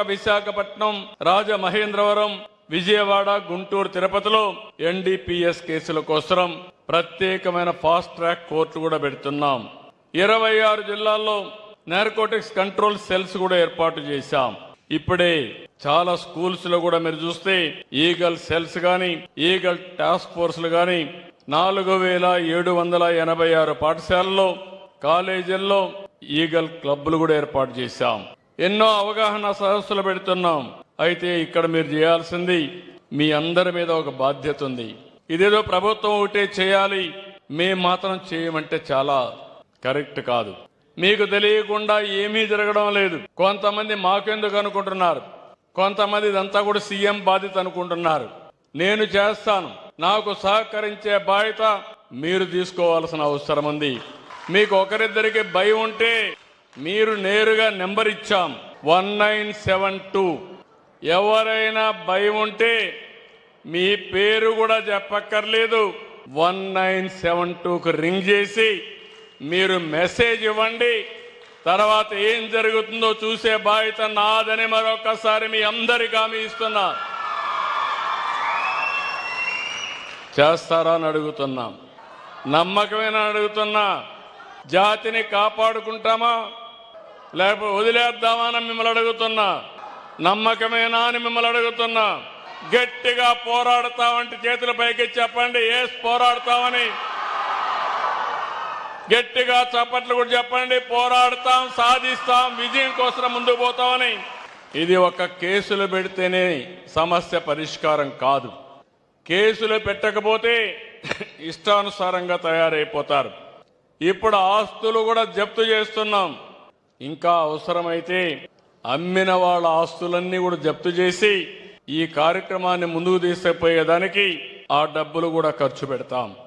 విశాఖపట్నం, రాజమహేంద్రవరం, విజయవాడ, గుంటూరు, తిరుపతిలో ఎన్డీపీఎస్ కేసుల కోసం ప్రత్యేకమైన ఫాస్ట్ ట్రాక్ కోర్టు కూడా పెడుతున్నాం. 26 జిల్లాల్లో నార్కోటిక్స్ కంట్రోల్ సెల్స్ కూడా ఏర్పాటు చేశాం. ఇప్పుడే చాలా స్కూల్స్ లో కూడా మీరు చూస్తే ఈగల్ సెల్స్ గాని, ఈగల్ టాస్క్ ఫోర్స్లు గాని 4786 పాఠశాలల్లో, కాలేజీల్లో ఈగల్ క్లబ్లు కూడా ఏర్పాటు చేశాం. ఎన్నో అవగాహన సదస్సులు పెడుతున్నాం. అయితే ఇక్కడ మీరు చేయాల్సింది, మీ అందరి మీద ఒక బాధ్యత ఉంది. ఇదేదో ప్రభుత్వం ఒకటే చేయాలి, మేము మాత్రం చేయమంటే చాలా కరెక్ట్ కాదు. మీకు తెలియకుండా ఏమీ జరగడం లేదు. కొంతమంది మాకెందుకు అనుకుంటున్నారు, కొంతమంది ఇదంతా కూడా సీఎం బాధ్యత అనుకుంటున్నారు. నేను చేస్తాను. నాకు సహకరించే బాధ్యత మీరు తీసుకోవాల్సిన అవసరం ఉంది. మీకు ఒకరిద్దరికి భయం ఉంటే మీరు నేరుగా నెంబర్ ఇచ్చాం 1972. ఎవరైనా భయం ఉంటే మీ పేరు కూడా చెప్పక్కర్లేదు, 1972కు రింగ్ చేసి మీరు మెసేజ్ ఇవ్వండి. తర్వాత ఏం జరుగుతుందో చూసే బాధ్యత నాదని మరొకసారి మీ అందరికీ హామీ ఇస్తున్నా. చేస్తారా అని అడుగుతున్నా, నమ్మకమేనా అడుగుతున్నా. జాతిని కాపాడుకుంటామా లేకపోతే వదిలేద్దామా అని మిమ్మల్ని అడుగుతున్నా. నమ్మకమేనా అని మిమ్మల్ని అడుగుతున్నా. గట్టిగా పోరాడతామంటే చేతుల పైకి చెప్పండి, పోరాడతామని. గట్టిగా చప్పట్లు కూడా చెప్పండి, పోరాడతాం, సాధిస్తాం, విజయం కోసం ముందుకు పోతామని. ఇది ఒక కేసులు పెడితేనే సమస్య పరిష్కారం కాదు. కేసులు పెట్టకపోతే ఇష్టానుసారంగా తయారైపోతారు. ఇప్పుడు ఆస్తులు కూడా జప్తు చేస్తున్నాం. ఇంకా అవసరమైతే అమ్మిన వాళ్ళ ఆస్తులన్నీ కూడా జప్తు చేసి ఈ కార్యక్రమాన్ని ముందుకు తీసుకుపోయేదానికి ఆ డబ్బులు కూడా ఖర్చు పెడతాం.